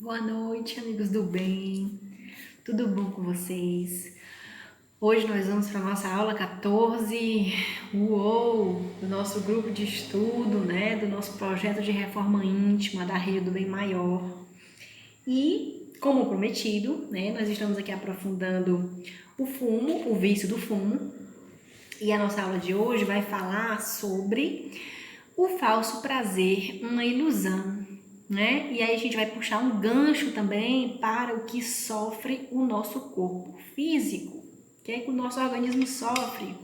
Boa noite, amigos do bem. Tudo bom com vocês? Hoje nós vamos para a nossa aula 14, do nosso grupo de estudo, né, do nosso projeto de reforma íntima da Rede do Bem Maior. E, como prometido, né, nós estamos aqui aprofundando o fumo, o vício do fumo. E a nossa aula de hoje vai falar sobre o falso prazer, uma ilusão, né? E aí a gente vai puxar um gancho também para o que sofre o nosso corpo físico, que é que o nosso organismo sofre.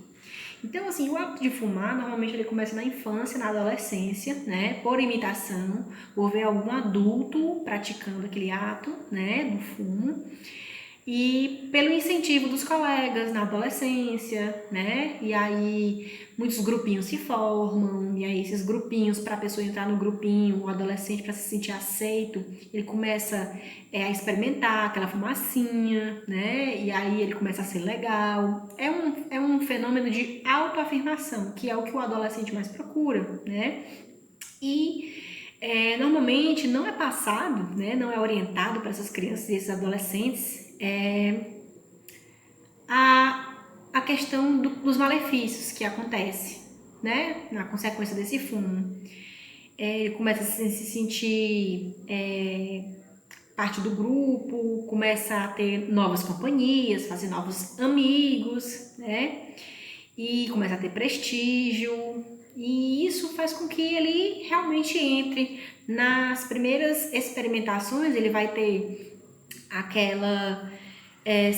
Então, assim, o hábito de fumar, normalmente ele começa na infância, na adolescência, né? Por imitação, por ver algum adulto praticando aquele ato, né? Do fumo. E pelo incentivo dos colegas na adolescência, né? E aí muitos grupinhos se formam, e aí esses grupinhos, para a pessoa entrar no grupinho, o adolescente para se sentir aceito, ele começa a experimentar aquela fumacinha, né? E aí ele começa a ser legal. É um fenômeno de autoafirmação, que é o que o adolescente mais procura, né? E normalmente não é passado, né? Não é orientado para essas crianças e esses adolescentes a questão dos malefícios que acontece, né, na consequência desse fumo. Ele começa a se sentir parte do grupo, começa a ter novas companhias, fazer novos amigos, né, e começa a ter prestígio, e isso faz com que ele realmente entre nas primeiras experimentações. Ele vai ter aquela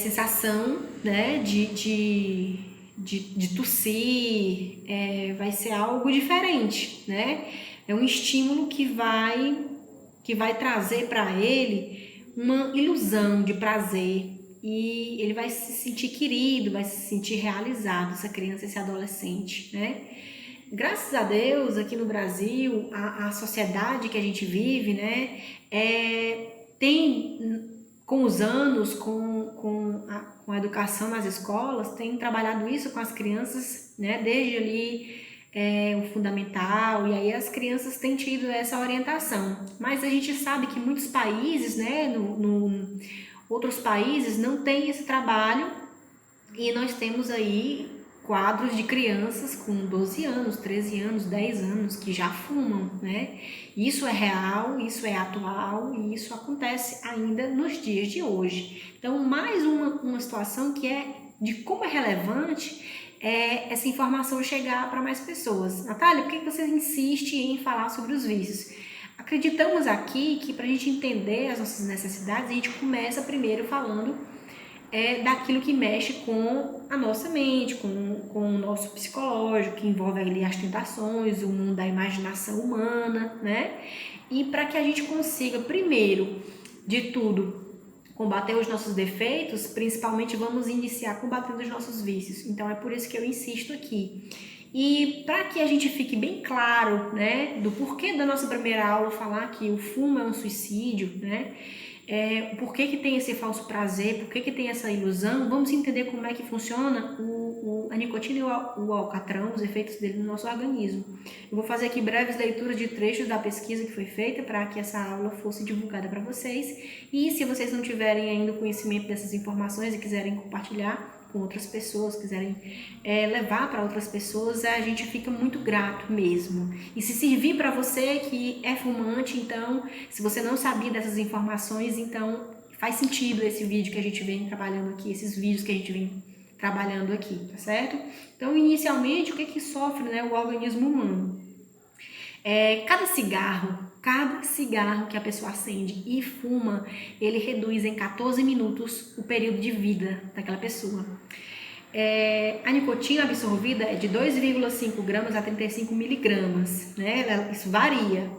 sensação, né, de tossir, vai ser algo diferente, né? É um estímulo que vai trazer para ele uma ilusão de prazer, e ele vai se sentir querido, vai se sentir realizado, essa criança, esse adolescente, né? Graças a Deus, aqui no Brasil, a sociedade que a gente vive, né, tem, com os anos, com a educação nas escolas, tem trabalhado isso com as crianças, né, desde ali o fundamental, e aí as crianças têm tido essa orientação. Mas a gente sabe que muitos países, né, outros países não têm esse trabalho, e nós temos aí quadros de crianças com 12 anos, 13 anos, 10 anos que já fumam, né? Isso é real, isso é atual e isso acontece ainda nos dias de hoje. Então, mais uma situação que é de como é relevante essa informação chegar para mais pessoas. Natália, por que você insiste em falar sobre os vícios? Acreditamos aqui que para a gente entender as nossas necessidades, a gente começa primeiro falando daquilo que mexe com a nossa mente, com o nosso psicológico, que envolve ali as tentações, o mundo da imaginação humana, né? E para que a gente consiga, primeiro de tudo, combater os nossos defeitos, principalmente vamos iniciar combatendo os nossos vícios. Então é por isso que eu insisto aqui. E para que a gente fique bem claro, né, do porquê da nossa primeira aula falar que o fumo é um suicídio, né? Por que tem esse falso prazer, por que tem essa ilusão, vamos entender como é que funciona a nicotina e o alcatrão, os efeitos dele no nosso organismo. Eu vou fazer aqui breves leituras de trechos da pesquisa que foi feita para que essa aula fosse divulgada para vocês, e se vocês não tiverem ainda conhecimento dessas informações e quiserem compartilhar com outras pessoas, quiserem levar para outras pessoas, a gente fica muito grato mesmo. E se servir para você que é fumante, então, se você não sabia dessas informações, então faz sentido esse vídeo que a gente vem trabalhando aqui, esses vídeos que a gente vem trabalhando aqui, tá certo? Então, inicialmente, o que sofre, né, o organismo humano? Cada cigarro que a pessoa acende e fuma, ele reduz em 14 minutos o período de vida daquela pessoa. A nicotina absorvida é de 2,5 gramas a 35 miligramas, né? Isso varia.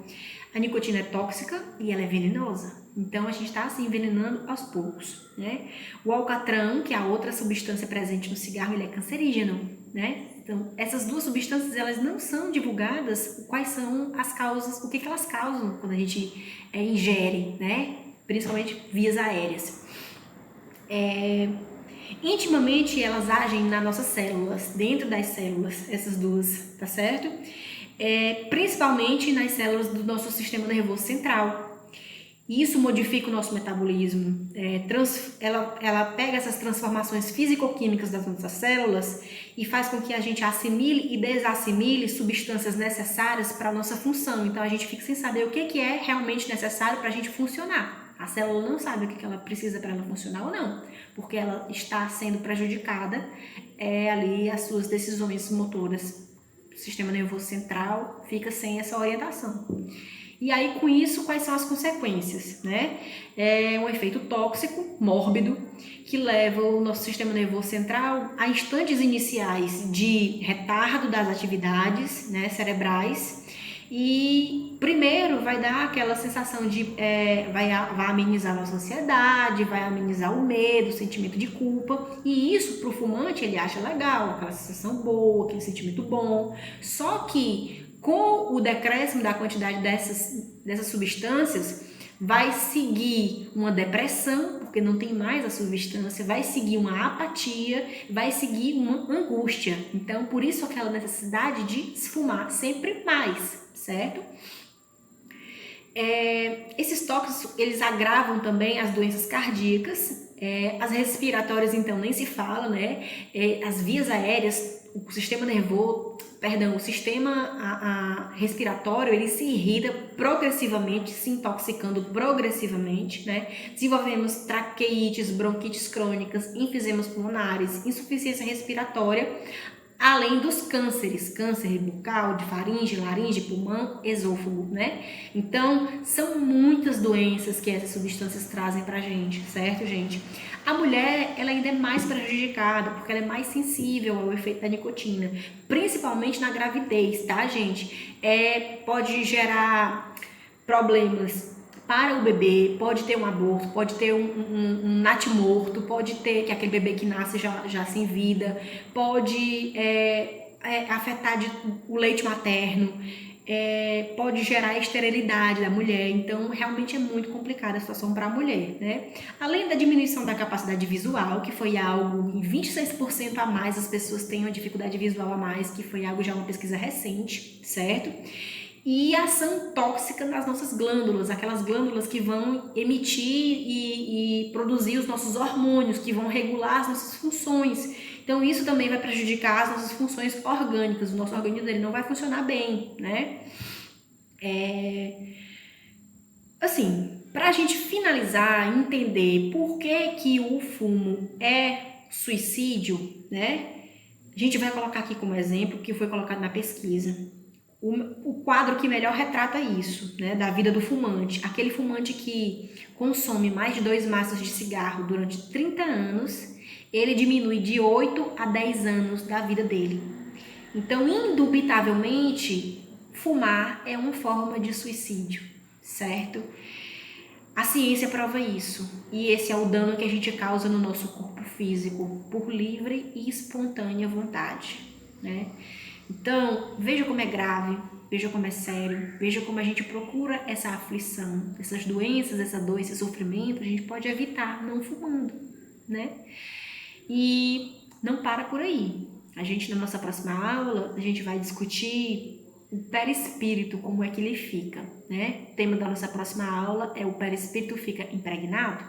A nicotina é tóxica e ela é venenosa. Então a gente está se envenenando aos poucos, né? O alcatrão, que é a outra substância presente no cigarro, ele é cancerígeno, né? Então essas duas substâncias, elas não são divulgadas quais são as causas, o que elas causam quando a gente ingere, né? Principalmente vias aéreas. Intimamente elas agem nas nossas células, dentro das células, essas duas, tá certo? Principalmente nas células do nosso sistema nervoso central. E isso modifica o nosso metabolismo. Ela pega essas transformações físico-químicas das nossas células e faz com que a gente assimile e desassimile substâncias necessárias para a nossa função. Então a gente fica sem saber o que é realmente necessário para a gente funcionar. A célula não sabe o que ela precisa para ela funcionar ou não, porque ela está sendo prejudicada ali as suas decisões motoras. O sistema nervoso central fica sem essa orientação. E aí, com isso, quais são as consequências, né? É um efeito tóxico, mórbido, que leva o nosso sistema nervoso central a instantes iniciais de retardo das atividades, né, cerebrais. E primeiro vai dar aquela sensação de vai amenizar a nossa ansiedade, vai amenizar o medo, o sentimento de culpa, e isso pro fumante ele acha legal, aquela sensação boa, aquele sentimento bom. Só que com o decréscimo da quantidade dessas substâncias, vai seguir uma depressão, porque não tem mais a substância, vai seguir uma apatia, vai seguir uma angústia. Então, por isso aquela necessidade de se fumar sempre mais, certo? Esses tóxicos, eles agravam também as doenças cardíacas, as respiratórias, então, nem se fala, né? As vias aéreas, o sistema nervoso, o sistema respiratório, ele se irrita progressivamente, se intoxicando progressivamente, né? Desenvolvemos traqueites, bronquites crônicas, enfisemas pulmonares, insuficiência respiratória, além dos cânceres, câncer bucal, de faringe, laringe, pulmão, esôfago, né? Então, são muitas doenças que essas substâncias trazem pra gente, certo, gente? A mulher, ela ainda é mais prejudicada, porque ela é mais sensível ao efeito da nicotina, principalmente na gravidez, tá, gente? Pode gerar problemas para o bebê, pode ter um aborto, pode ter um natimorto, pode ter que aquele bebê que nasce já sem vida, pode afetar o leite materno, pode gerar esterilidade da mulher. Então realmente é muito complicada a situação para a mulher, né? Além da diminuição da capacidade visual, que foi algo em 26% a mais, as pessoas têm uma dificuldade visual a mais, que foi algo já uma pesquisa recente, certo? E a ação tóxica nas nossas glândulas, aquelas glândulas que vão emitir e produzir os nossos hormônios, que vão regular as nossas funções. Então isso também vai prejudicar as nossas funções orgânicas, o nosso organismo ele não vai funcionar bem, né? Assim, para a gente finalizar, entender por que o fumo é suicídio, né? A gente vai colocar aqui como exemplo que foi colocado na pesquisa. O quadro que melhor retrata isso, né, da vida do fumante. Aquele fumante que consome mais de 2 maços de cigarro durante 30 anos, ele diminui de 8 a 10 anos da vida dele. Então, indubitavelmente, fumar é uma forma de suicídio, certo? A ciência prova isso, e esse é o dano que a gente causa no nosso corpo físico, por livre e espontânea vontade, né? Então, veja como é grave, veja como é sério, veja como a gente procura essa aflição, essas doenças, essa dor, esse sofrimento, a gente pode evitar não fumando, né? E não para por aí. A gente, na nossa próxima aula, a gente vai discutir o perispírito, como é que ele fica, né? O tema da nossa próxima aula é o perispírito fica impregnado,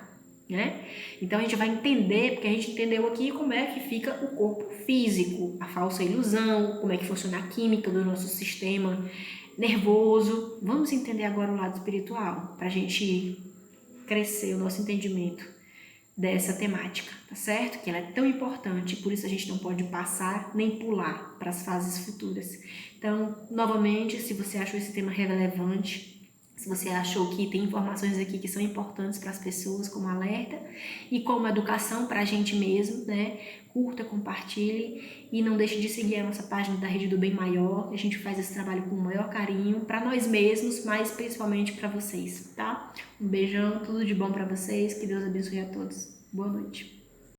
né? Então a gente vai entender, porque a gente entendeu aqui como é que fica o corpo físico, a falsa ilusão, como é que funciona a química do nosso sistema nervoso. Vamos entender agora o lado espiritual, para a gente crescer o nosso entendimento dessa temática, tá certo? Que ela é tão importante, por isso a gente não pode passar nem pular para as fases futuras. Então, novamente, se você achou esse tema relevante, se você achou que tem informações aqui que são importantes para as pessoas, como alerta e como educação para a gente mesmo, né? Curta, compartilhe e não deixe de seguir a nossa página da Rede do Bem Maior. A gente faz esse trabalho com o maior carinho para nós mesmos, mas principalmente para vocês, tá? Um beijão, tudo de bom para vocês, que Deus abençoe a todos. Boa noite.